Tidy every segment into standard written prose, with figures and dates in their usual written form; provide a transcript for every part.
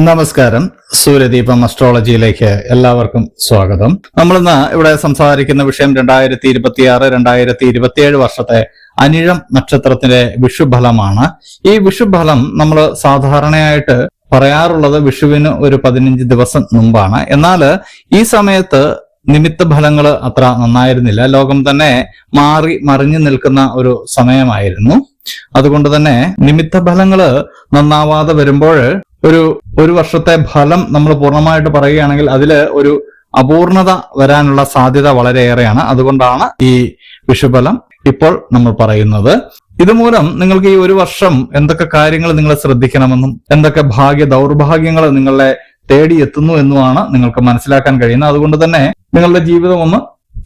നമസ്കാരം. സൂര്യദീപം അസ്ട്രോളജിയിലേക്ക് എല്ലാവർക്കും സ്വാഗതം. നമ്മളിന്ന് ഇവിടെ സംസാരിക്കുന്ന വിഷയം 2026-2027 വർഷത്തെ അനിഴം നക്ഷത്രത്തിന്റെ വിഷുഫലമാണ്. ഈ വിഷുഫലം നമ്മൾ സാധാരണയായിട്ട് പറയാറുള്ളത് വിഷുവിന് ഒരു 15 ദിവസം മുമ്പാണ്. എന്നാൽ ഈ സമയത്ത് നിമിത്ത ഫലങ്ങൾ അത്ര നന്നായിരുന്നില്ല. ലോകം തന്നെ മാറി മറിഞ്ഞു നിൽക്കുന്ന ഒരു സമയമായിരുന്നു. അതുകൊണ്ട് തന്നെ നിമിത്ത ഫലങ്ങള് നന്നാവാതെ വരുമ്പോൾ ഒരു വർഷത്തെ ഫലം നമ്മൾ പൂർണ്ണമായിട്ട് പറയുകയാണെങ്കിൽ അതില് ഒരു അപൂർണത വരാനുള്ള സാധ്യത വളരെയേറെയാണ്. അതുകൊണ്ടാണ് ഈ വിഷുഫലം ഇപ്പോൾ നമ്മൾ പറയുന്നത്. ഇതുമൂലം നിങ്ങൾക്ക് ഈ ഒരു വർഷം എന്തൊക്കെ കാര്യങ്ങൾ നിങ്ങൾ ശ്രദ്ധിക്കണമെന്നും എന്തൊക്കെ ദൗർഭാഗ്യങ്ങൾ നിങ്ങളെ തേടിയെത്തുന്നു എന്നുമാണ് നിങ്ങൾക്ക് മനസ്സിലാക്കാൻ കഴിയുന്നത്. അതുകൊണ്ട് തന്നെ നിങ്ങളുടെ ജീവിതം ഒന്ന്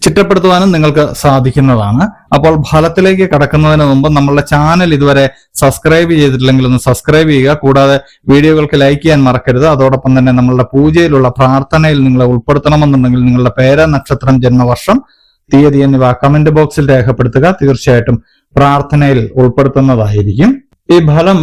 ചിട്ടപ്പെടുത്തുവാനും നിങ്ങൾക്ക് സാധിക്കുന്നതാണ്. അപ്പോൾ ഫലത്തിലേക്ക് കടക്കുന്നതിന് മുമ്പ് നമ്മളുടെ ചാനൽ ഇതുവരെ സബ്സ്ക്രൈബ് ചെയ്തിട്ടില്ലെങ്കിൽ ഒന്ന് സബ്സ്ക്രൈബ് ചെയ്യുക. കൂടാതെ വീഡിയോകൾക്ക് ലൈക്ക് ചെയ്യാൻ മറക്കരുത്. അതോടൊപ്പം തന്നെ നമ്മളുടെ പൂജയിലുള്ള പ്രാർത്ഥനയിൽ നിങ്ങളെ ഉൾപ്പെടുത്തണമെന്നുണ്ടെങ്കിൽ നിങ്ങളുടെ പേര്, നക്ഷത്രം, ജന്മവർഷം, തീയതി എന്നിവ കമന്റ് ബോക്സിൽ രേഖപ്പെടുത്തുക. തീർച്ചയായിട്ടും പ്രാർത്ഥനയിൽ ഉൾപ്പെടുത്തുന്നതായിരിക്കും. ഈ ഫലം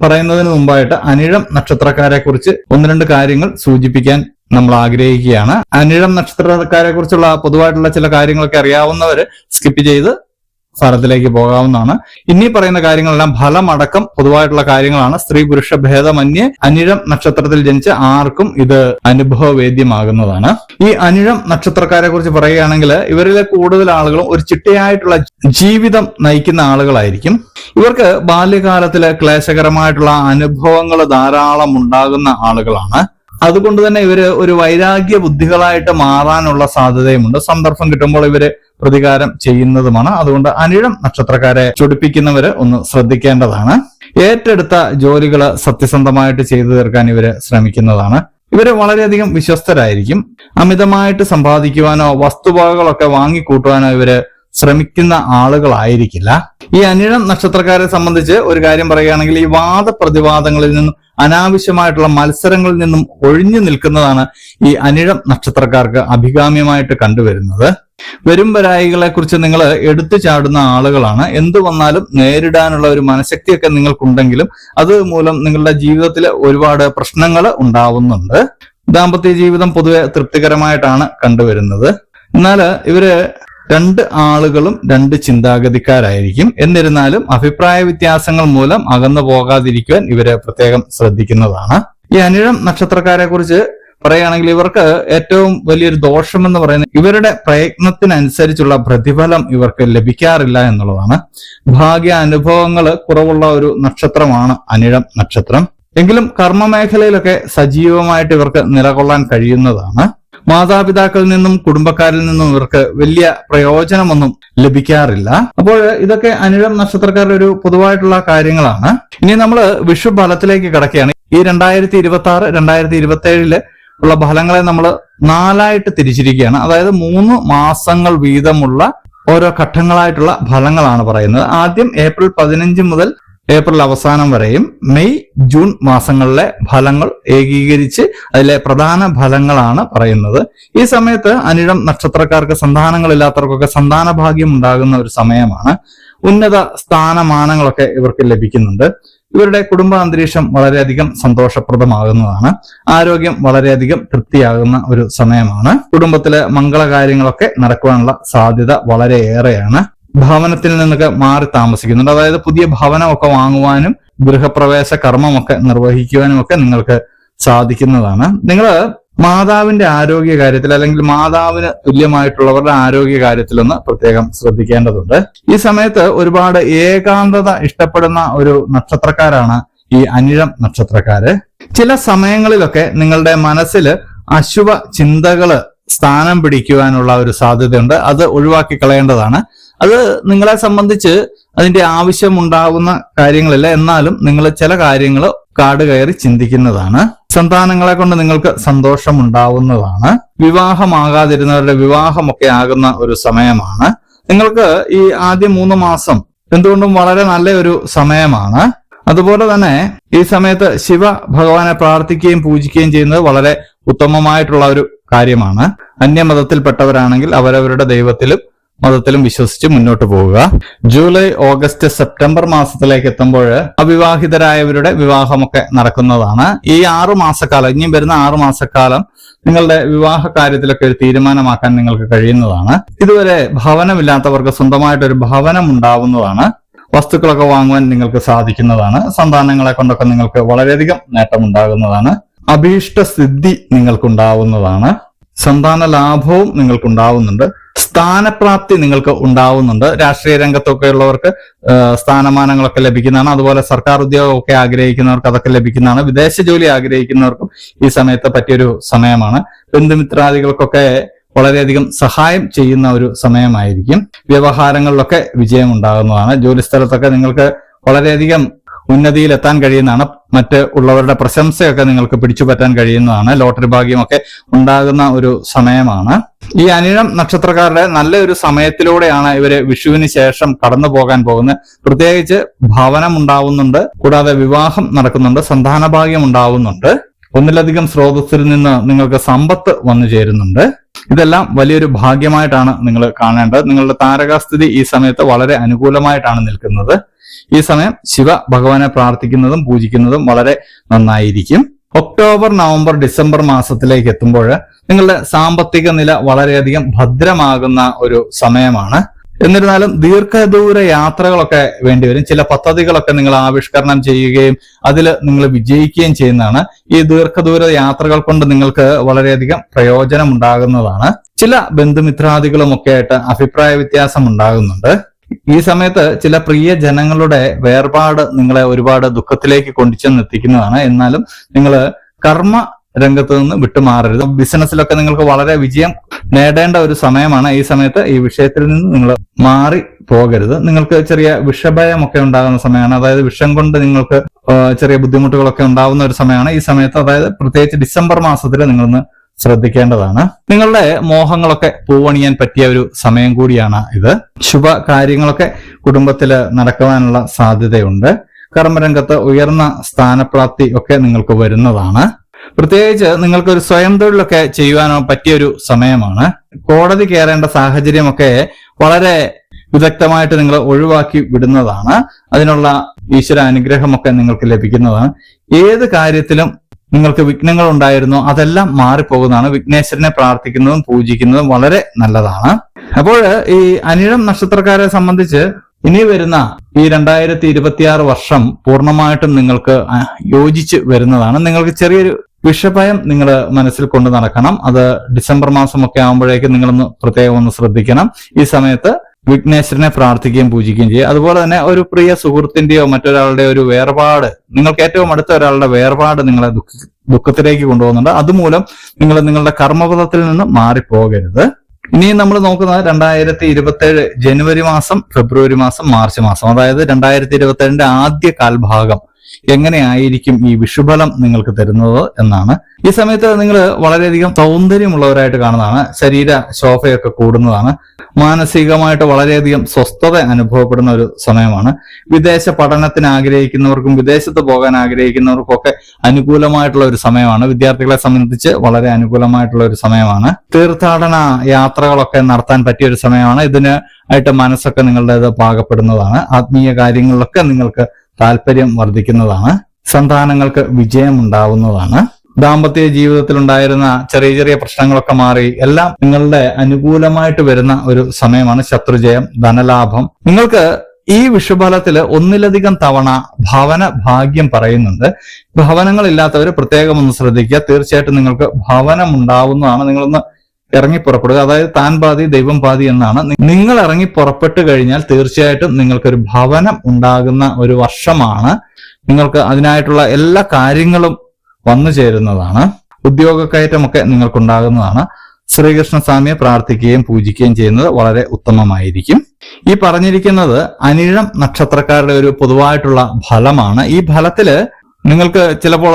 പറയുന്നതിന് മുമ്പായിട്ട് അനിഴം നക്ഷത്രക്കാരെ കുറിച്ച് ഒന്ന് രണ്ട് കാര്യങ്ങൾ സൂചിപ്പിക്കാൻ നമ്മൾ ആഗ്രഹിക്കുകയാണ്. അനിഴം നക്ഷത്രക്കാരെ കുറിച്ചുള്ള പൊതുവായിട്ടുള്ള ചില കാര്യങ്ങളൊക്കെ അറിയാവുന്നവര് സ്കിപ്പ് ചെയ്ത് ഫലത്തിലേക്ക് പോകാവുന്നതാണ്. ഇനി പറയുന്ന കാര്യങ്ങളെല്ലാം ഫലമടക്കം പൊതുവായിട്ടുള്ള കാര്യങ്ങളാണ്. സ്ത്രീ പുരുഷ ഭേദമന്യേ അനിഴം നക്ഷത്രത്തിൽ ജനിച്ച ആർക്കും ഇത് അനുഭവവേദ്യമാകുന്നതാണ്. ഈ അനിഴം നക്ഷത്രക്കാരെ കുറിച്ച് പറയുകയാണെങ്കിൽ ഇവരിലെ കൂടുതൽ ആളുകളും ഒരു ചിട്ടയായിട്ടുള്ള ജീവിതം നയിക്കുന്ന ആളുകളായിരിക്കും. ഇവർക്ക് ബാല്യകാലത്തിലെ ക്ലേശകരമായിട്ടുള്ള അനുഭവങ്ങൾ ധാരാളം ഉണ്ടാകുന്ന ആളുകളാണ്. അതുകൊണ്ട് തന്നെ ഇവര് ഒരു വൈരാഗ്യ ബുദ്ധികളായിട്ട് മാറാനുള്ള സാധ്യതയുമുണ്ട്. സന്ദർഭം കിട്ടുമ്പോൾ ഇവര് പ്രതികാരം ചെയ്യുന്നതുമാണ്. അതുകൊണ്ട് അനിഴം നക്ഷത്രക്കാരെ ചൊടിപ്പിക്കുന്നവര് ഒന്ന് ശ്രദ്ധിക്കേണ്ടതാണ്. ഏറ്റെടുത്ത ജോലികള് സത്യസന്ധമായിട്ട് ചെയ്തു തീർക്കാൻ ഇവര് ശ്രമിക്കുന്നതാണ്. ഇവര് വളരെയധികം വിശ്വസ്തരായിരിക്കും. അമിതമായിട്ട് സമ്പാദിക്കുവാനോ വസ്തുവകകളൊക്കെ വാങ്ങിക്കൂട്ടുവാനോ ഇവര് ശ്രമിക്കുന്ന ആളുകളായിരിക്കില്ല. ഈ അനിഴം നക്ഷത്രക്കാരെ സംബന്ധിച്ച് ഒരു കാര്യം പറയുകയാണെങ്കിൽ ഈ വാദപ്രതിവാദങ്ങളിൽ നിന്നും അനാവശ്യമായിട്ടുള്ള മത്സരങ്ങളിൽ നിന്നും ഒഴിഞ്ഞു നിൽക്കുന്നതാണ് ഈ അനിഴം നക്ഷത്രക്കാർക്ക് അഭികാമ്യമായിട്ട് കണ്ടുവരുന്നത്. വരുംവരായികളെ കുറിച്ച് നിങ്ങൾ എടുത്തു ചാടുന്ന ആളുകളാണ്. എന്തു വന്നാലും നേരിടാനുള്ള ഒരു മനഃശക്തിയൊക്കെ നിങ്ങൾക്കുണ്ടെങ്കിലും അത് മൂലം നിങ്ങളുടെ ജീവിതത്തിൽ ഒരുപാട് പ്രശ്നങ്ങൾ ഉണ്ടാവുന്നുണ്ട്. ദാമ്പത്യ ജീവിതം പൊതുവെ തൃപ്തികരമായിട്ടാണ് കണ്ടുവരുന്നത്. എന്നാൽ ഇവര് രണ്ട് ആളുകളും രണ്ട് ചിന്താഗതിക്കാരായിരിക്കും. എന്നിരുന്നാലും അഭിപ്രായ വ്യത്യാസങ്ങൾ മൂലം അകന്നു പോകാതിരിക്കുവാൻ ഇവര് പ്രത്യേകം ശ്രദ്ധിക്കുന്നതാണ്. ഈ അനിഴം നക്ഷത്രക്കാരെ കുറിച്ച് പറയുകയാണെങ്കിൽ ഇവർക്ക് ഏറ്റവും വലിയൊരു ദോഷം എന്ന് പറയുന്നത് ഇവരുടെ പ്രയത്നത്തിനനുസരിച്ചുള്ള പ്രതിഫലം ഇവർക്ക് ലഭിക്കാറില്ല എന്നുള്ളതാണ്. ഭാഗ്യ അനുഭവങ്ങൾ കുറവുള്ള ഒരു നക്ഷത്രമാണ് അനിഴം നക്ഷത്രം. എങ്കിലും കർമ്മമേഖലയിലൊക്കെ സജീവമായിട്ട് ഇവർക്ക് നിലകൊള്ളാൻ കഴിയുന്നതാണ്. മാതാപിതാക്കളിൽ നിന്നും കുടുംബക്കാരിൽ നിന്നും ഇവർക്ക് വലിയ പ്രയോജനമൊന്നും ലഭിക്കാറില്ല. അപ്പോൾ ഇതൊക്കെ അനിഴം നക്ഷത്രക്കാരുടെ ഒരു പൊതുവായിട്ടുള്ള കാര്യങ്ങളാണ്. ഇനി നമ്മൾ വിഷു ഫലത്തിലേക്ക് കടക്കുകയാണ്. ഈ 2026-2027 ഉള്ള ഫലങ്ങളെ നമ്മൾ 4ആയിട്ട് തിരിച്ചിരിക്കുകയാണ്. അതായത് 3 മാസങ്ങൾ വീതമുള്ള ഓരോ ഘട്ടങ്ങളായിട്ടുള്ള ഫലങ്ങളാണ് പറയുന്നത്. ആദ്യം ഏപ്രിൽ 15 മുതൽ ഏപ്രിൽ അവസാനം വരെയും മെയ് ജൂൺ മാസങ്ങളിലെ ഫലങ്ങൾ ഏകീകരിച്ച് അതിലെ പ്രധാന ഫലങ്ങളാണ് പറയുന്നത്. ഈ സമയത്ത് അനിഴം നക്ഷത്രക്കാർക്ക് സന്താനങ്ങളില്ലാത്തവർക്കൊക്കെ സന്താന ഭാഗ്യം ഉണ്ടാകുന്ന ഒരു സമയമാണ്. ഉന്നത സ്ഥാനമാനങ്ങളൊക്കെ ഇവർക്ക് ലഭിക്കുന്നുണ്ട്. ഇവരുടെ കുടുംബ അന്തരീക്ഷം വളരെയധികം സന്തോഷപ്രദമാകുന്നതാണ്. ആരോഗ്യം വളരെയധികം തൃപ്തിയാകുന്ന ഒരു സമയമാണ്. കുടുംബത്തിലെ മംഗളകാര്യങ്ങളൊക്കെ നടക്കുവാനുള്ള സാധ്യത വളരെയേറെയാണ്. ഭവനത്തിൽ നിന്നൊക്കെ മാറി താമസിക്കുന്നുണ്ട്. അതായത് പുതിയ ഭവനമൊക്കെ വാങ്ങുവാനും ഗൃഹപ്രവേശ കർമ്മമൊക്കെ നിർവഹിക്കുവാനും ഒക്കെ നിങ്ങൾക്ക് സാധിക്കുന്നതാണ്. നിങ്ങൾ മാതാവിന്റെ ആരോഗ്യ കാര്യത്തിൽ അല്ലെങ്കിൽ മാതാവിന് തുല്യമായിട്ടുള്ളവരുടെ ആരോഗ്യ കാര്യത്തിലൊന്ന് പ്രത്യേകം ശ്രദ്ധിക്കേണ്ടതുണ്ട്. ഈ സമയത്ത് ഒരുപാട് ഏകാന്തത ഇഷ്ടപ്പെടുന്ന ഒരു നക്ഷത്രക്കാരാണ് ഈ അനിഴം നക്ഷത്രക്കാര്. ചില സമയങ്ങളിലൊക്കെ നിങ്ങളുടെ മനസ്സിൽ അശുഭ ചിന്തകള് സ്ഥാനം പിടിക്കുവാനുള്ള ഒരു സാധ്യതയുണ്ട്. അത് ഒഴിവാക്കി കളയേണ്ടതാണ്. അത് നിങ്ങളെ സംബന്ധിച്ച് അതിന്റെ ആവശ്യമുണ്ടാകുന്ന കാര്യങ്ങളില്ല. എന്നാലും നിങ്ങൾ ചില കാര്യങ്ങൾ കാട് കയറി ചിന്തിക്കുന്നതാണ്. സന്താനങ്ങളെ കൊണ്ട് നിങ്ങൾക്ക് സന്തോഷം ഉണ്ടാവുന്നതാണ്. വിവാഹമാകാതിരുന്നവരുടെ വിവാഹമൊക്കെ ആകുന്ന ഒരു സമയമാണ്. നിങ്ങൾക്ക് ഈ ആദ്യ 3 മാസം എന്തുകൊണ്ടും വളരെ നല്ല ഒരു സമയമാണ്. അതുപോലെ തന്നെ ഈ സമയത്ത് ശിവ ഭഗവാനെ പ്രാർത്ഥിക്കുകയും പൂജിക്കുകയും ചെയ്യുന്നത് വളരെ ഉത്തമമായിട്ടുള്ള ഒരു കാര്യമാണ്. അന്യമതത്തിൽപ്പെട്ടവരാണെങ്കിൽ അവരവരുടെ ദൈവത്തിലും മതത്തിലും വിശ്വസിച്ച് മുന്നോട്ട് പോവുക. ജൂലൈ, ഓഗസ്റ്റ്, സെപ്റ്റംബർ മാസത്തിലേക്ക് എത്തുമ്പോൾ അവിവാഹിതരായവരുടെ വിവാഹമൊക്കെ നടക്കുന്നതാണ്. ഈ 6 മാസക്കാലം, ഇനിയും വരുന്ന 6 മാസക്കാലം നിങ്ങളുടെ വിവാഹ കാര്യത്തിലൊക്കെ ഒരു തീരുമാനമാക്കാൻ നിങ്ങൾക്ക് കഴിയുന്നതാണ്. ഇതുവരെ ഭവനമില്ലാത്തവർക്ക് സ്വന്തമായിട്ടൊരു ഭവനം ഉണ്ടാവുന്നതാണ്. വസ്തുക്കളൊക്കെ വാങ്ങുവാൻ നിങ്ങൾക്ക് സാധിക്കുന്നതാണ്. സന്താനങ്ങളെ കൊണ്ടൊക്കെ നിങ്ങൾക്ക് വളരെയധികം നേട്ടമുണ്ടാകുന്നതാണ്. അഭീഷ്ട സിദ്ധി നിങ്ങൾക്കുണ്ടാവുന്നതാണ്. സന്താന ലാഭവും നിങ്ങൾക്കുണ്ടാവുന്നുണ്ട്. സ്ഥാനപ്രാപ്തി നിങ്ങൾക്ക് ഉണ്ടാവുന്നുണ്ട്. രാഷ്ട്രീയ രംഗത്തൊക്കെ ഉള്ളവർക്ക് സ്ഥാനമാനങ്ങളൊക്കെ ലഭിക്കുന്നതാണ്. അതുപോലെ സർക്കാർ ഉദ്യോഗമൊക്കെ ആഗ്രഹിക്കുന്നവർക്ക് അതൊക്കെ ലഭിക്കുന്നതാണ്. വിദേശ ജോലി ആഗ്രഹിക്കുന്നവർക്കും ഈ സമയത്ത് പറ്റിയൊരു സമയമാണ്. ബന്ധുമിത്രാദികൾക്കൊക്കെ വളരെയധികം സഹായം ചെയ്യുന്ന ഒരു സമയമായിരിക്കും. വ്യവഹാരങ്ങളിലൊക്കെ വിജയം ഉണ്ടാകുന്നതാണ്. ജോലിസ്ഥലത്തൊക്കെ നിങ്ങൾക്ക് വളരെയധികം ഉന്നതിയിലെത്താൻ കഴിയുന്നതാണ്. മറ്റ് ഉള്ളവരുടെ പ്രശംസയൊക്കെ നിങ്ങൾക്ക് പിടിച്ചുപറ്റാൻ കഴിയുന്നതാണ്. ലോട്ടറി ഭാഗ്യമൊക്കെ ഉണ്ടാകുന്ന ഒരു സമയമാണ്. ഈ അനിഴം നക്ഷത്രക്കാരുടെ നല്ലൊരു സമയത്തിലൂടെയാണ് ഇവര് വിഷുവിന് ശേഷം കടന്നു പോകാൻ പോകുന്നത്. പ്രത്യേകിച്ച് ഭവനം ഉണ്ടാവുന്നുണ്ട്, കൂടാതെ വിവാഹം നടക്കുന്നുണ്ട്, സന്താന ഭാഗ്യം ഉണ്ടാവുന്നുണ്ട്, ഒന്നിലധികം സ്രോതസ്സിൽ നിന്ന് നിങ്ങൾക്ക് സമ്പത്ത് വന്നു ചേരുന്നുണ്ട്. ഇതെല്ലാം വലിയൊരു ഭാഗ്യമായിട്ടാണ് നിങ്ങൾ കാണേണ്ടത്. നിങ്ങളുടെ താരകാസ്ഥിതി ഈ സമയത്ത് വളരെ അനുകൂലമായിട്ടാണ് നിൽക്കുന്നത്. ഈ സമയം ശിവ ഭഗവാനെ പ്രാർത്ഥിക്കുന്നതും പൂജിക്കുന്നതും വളരെ നന്നായിരിക്കും. ഒക്ടോബർ, നവംബർ, ഡിസംബർ മാസത്തിലേക്ക് എത്തുമ്പോൾ നിങ്ങളുടെ സാമ്പത്തിക നില വളരെയധികം ഭദ്രമാകുന്ന ഒരു സമയമാണ്. എന്നിരുന്നാലും ദീർഘദൂര യാത്രകളൊക്കെ വേണ്ടിവരും. ചില പദ്ധതികളൊക്കെ നിങ്ങൾ ആവിഷ്കരണം ചെയ്യുകയും അതിൽ നിങ്ങൾ വിജയിക്കുകയും ചെയ്യുന്നതാണ്. ഈ ദീർഘദൂര യാത്രകൾ കൊണ്ട് നിങ്ങൾക്ക് വളരെയധികം പ്രയോജനം ഉണ്ടാകുന്നതാണ്. ചില ബന്ധുമിത്രാദികളുമൊക്കെ ആയിട്ട് അഭിപ്രായ വ്യത്യാസം ഉണ്ടാകുന്നുണ്ട്. ഈ സമയത്ത് ചില പ്രിയ ജനങ്ങളുടെ വേർപാട് നിങ്ങളെ ഒരുപാട് ദുഃഖത്തിലേക്ക് കൊണ്ടുചെന്നെത്തിക്കുന്നതാണ്. എന്നാലും നിങ്ങൾ കർമ്മ രംഗത്ത് നിന്ന് വിട്ടുമാറരുത്. ബിസിനസ്സിലൊക്കെ നിങ്ങൾക്ക് വളരെ വിജയം നേടേണ്ട ഒരു സമയമാണ്. ഈ സമയത്ത് ഈ വിഷയത്തിൽ നിന്ന് നിങ്ങൾ മാറി പോകരുത്. നിങ്ങൾക്ക് ചെറിയ വിഷഭയമൊക്കെ ഉണ്ടാകുന്ന സമയമാണ്. അതായത് വിഷം കൊണ്ട് നിങ്ങൾക്ക് ചെറിയ ബുദ്ധിമുട്ടുകളൊക്കെ ഉണ്ടാവുന്ന ഒരു സമയമാണ് ഈ സമയത്ത്. അതായത് പ്രത്യേകിച്ച് ഡിസംബർ മാസത്തിൽ നിങ്ങളൊന്ന് ശ്രദ്ധിക്കേണ്ടതാണ്. നിങ്ങളുടെ മോഹങ്ങളൊക്കെ പൂവണിയാൻ പറ്റിയ ഒരു സമയം കൂടിയാണ് ഇത്. ശുഭ കാര്യങ്ങളൊക്കെ കുടുംബത്തില് നടക്കുവാനുള്ള സാധ്യതയുണ്ട്. കർമ്മരംഗത്ത് ഉയർന്ന സ്ഥാനപ്രാപ്തി ഒക്കെ നിങ്ങൾക്ക് വരുന്നതാണ്. പ്രത്യേകിച്ച് നിങ്ങൾക്കൊരു സ്വയം തൊഴിലൊക്കെ ചെയ്യുവാനോ പറ്റിയൊരു സമയമാണ്. കോടതി കയറേണ്ട സാഹചര്യമൊക്കെ വളരെ വിദഗ്ധമായിട്ട് നിങ്ങൾ ഒഴിവാക്കി വിടുന്നതാണ്. അതിനുള്ള ഈശ്വര അനുഗ്രഹമൊക്കെ നിങ്ങൾക്ക് ലഭിക്കുന്നതാണ്. ഏത് കാര്യത്തിലും നിങ്ങൾക്ക് വിഘ്നങ്ങൾ ഉണ്ടായിരുന്നോ അതെല്ലാം മാറിപ്പോകുന്നതാണ്. വിഘ്നേശ്വരനെ പ്രാർത്ഥിക്കുന്നതും പൂജിക്കുന്നതും വളരെ നല്ലതാണ്. അപ്പോൾ ഈ അനിഴം നക്ഷത്രക്കാരെ സംബന്ധിച്ച് ഇനി വരുന്ന ഈ 2026 വർഷം പൂർണ്ണമായിട്ടും നിങ്ങൾക്ക് യോജിച്ച് വരുന്നതാണ്. നിങ്ങൾക്ക് ചെറിയൊരു വിഷഭയം നിങ്ങൾ മനസ്സിൽ കൊണ്ട് നടക്കണം. അത് ഡിസംബർ മാസമൊക്കെ ആകുമ്പോഴേക്കും നിങ്ങളൊന്ന് പ്രത്യേകം ഒന്ന് ശ്രദ്ധിക്കണം. ഈ സമയത്ത് വിഘ്നേശ്വരനെ പ്രാർത്ഥിക്കുകയും പൂജിക്കുകയും ചെയ്യുക. അതുപോലെ തന്നെ ഒരു പ്രിയ സുഹൃത്തിന്റെയോ മറ്റൊരാളുടെ ഒരു വേർപാട്, നിങ്ങൾക്ക് ഏറ്റവും അടുത്ത ഒരാളുടെ വേർപാട് നിങ്ങളെ ദുഃഖത്തിലേക്ക് കൊണ്ടുപോകുന്നുണ്ട്. അതുമൂലം നിങ്ങൾ നിങ്ങളുടെ കർമ്മപഥത്തിൽ നിന്ന് മാറിപ്പോകരുത്. ഇനിയും നമ്മൾ നോക്കുന്നത് 2027 ജനുവരി മാസം, ഫെബ്രുവരി മാസം, മാർച്ച് മാസം, അതായത് 2027 ആദ്യ കാൽഭാഗം എങ്ങനെയായിരിക്കും ഈ വിഷുഫലം നിങ്ങൾക്ക് തരുന്നത് എന്നാണ്. ഈ സമയത്ത് നിങ്ങൾ വളരെയധികം സൗന്ദര്യമുള്ളവരായിട്ട് കാണുന്നതാണ്. ശരീര ശോഭയൊക്കെ കൂടുന്നതാണ്. മാനസികമായിട്ട് വളരെയധികം സ്വസ്ഥത അനുഭവപ്പെടുന്ന ഒരു സമയമാണ്. വിദേശ പഠനത്തിന് ആഗ്രഹിക്കുന്നവർക്കും വിദേശത്ത് പോകാൻ ആഗ്രഹിക്കുന്നവർക്കും ഒക്കെ അനുകൂലമായിട്ടുള്ള ഒരു സമയമാണ്. വിദ്യാർത്ഥികളെ സംബന്ധിച്ച് വളരെ അനുകൂലമായിട്ടുള്ള ഒരു സമയമാണ്. തീർത്ഥാടന യാത്രകളൊക്കെ നടത്താൻ പറ്റിയ ഒരു സമയമാണ്. ഇതിന് ആയിട്ട് മനസ്സൊക്കെ നിങ്ങളുടേത് പാകപ്പെടുന്നതാണ്. ആത്മീയ കാര്യങ്ങളിലൊക്കെ നിങ്ങൾക്ക് താല്പര്യം വർദ്ധിക്കുന്നതാണ്. സന്താനങ്ങൾക്ക് വിജയം ഉണ്ടാവുന്നതാണ്. ദാമ്പത്യ ജീവിതത്തിൽ ഉണ്ടായിരുന്ന ചെറിയ ചെറിയ പ്രശ്നങ്ങളൊക്കെ മാറി എല്ലാം നിങ്ങളുടെ അനുകൂലമായിട്ട് വരുന്ന ഒരു സമയമാണ്. ശത്രുജയം, ധനലാഭം. നിങ്ങൾക്ക് ഈ വിഷുഫലത്തില് ഒന്നിലധികം തവണ ഭവന ഭാഗ്യം പറയുന്നുണ്ട്. ഭവനങ്ങളില്ലാത്തവർ പ്രത്യേകം ഒന്ന് ശ്രദ്ധിക്കുക. തീർച്ചയായിട്ടും നിങ്ങൾക്ക് ഭവനം ഉണ്ടാവുന്നതാണ്. നിങ്ങളൊന്ന് ഇറങ്ങി പുറപ്പെടുക. അതായത് താൻ പാതി ദൈവം പാതി എന്നാണ്. നിങ്ങൾ ഇറങ്ങി പുറപ്പെട്ടു കഴിഞ്ഞാൽ തീർച്ചയായിട്ടും നിങ്ങൾക്കൊരു ഭവനം ഉണ്ടാകുന്ന ഒരു വർഷമാണ്. നിങ്ങൾക്ക് അതിനായിട്ടുള്ള എല്ലാ കാര്യങ്ങളും വന്നു ചേരുന്നതാണ്. ഉദ്യോഗക്കയറ്റമൊക്കെ നിങ്ങൾക്കുണ്ടാകുന്നതാണ്. ശ്രീകൃഷ്ണസ്വാമിയെ പ്രാർത്ഥിക്കുകയും പൂജിക്കുകയും ചെയ്യുന്നത് വളരെ ഉത്തമമായിരിക്കും. ഈ പറഞ്ഞിരിക്കുന്നത് അനിഴം നക്ഷത്രക്കാരുടെ ഒരു പൊതുവായിട്ടുള്ള ഫലമാണ്. ഈ ഫലത്തില് നിങ്ങൾക്ക് ചിലപ്പോൾ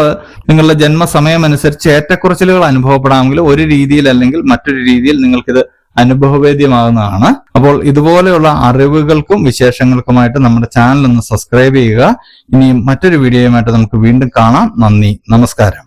നിങ്ങളുടെ ജന്മസമയം അനുസരിച്ച് ഏറ്റക്കുറച്ചിലുകൾ അനുഭവപ്പെടാമെങ്കിൽ ഒരു രീതിയിൽ അല്ലെങ്കിൽ മറ്റൊരു രീതിയിൽ നിങ്ങൾക്കിത് അനുഭവവേദ്യമാകുന്നതാണ്. അപ്പോൾ ഇതുപോലെയുള്ള അറിവുകൾക്കും വിശേഷങ്ങൾക്കുമായിട്ട് നമ്മുടെ ചാനൽ ഒന്ന് സബ്സ്ക്രൈബ് ചെയ്യുക. ഇനിയും മറ്റൊരു വീഡിയോയുമായിട്ട് നമുക്ക് വീണ്ടും കാണാം. നന്ദി, നമസ്കാരം.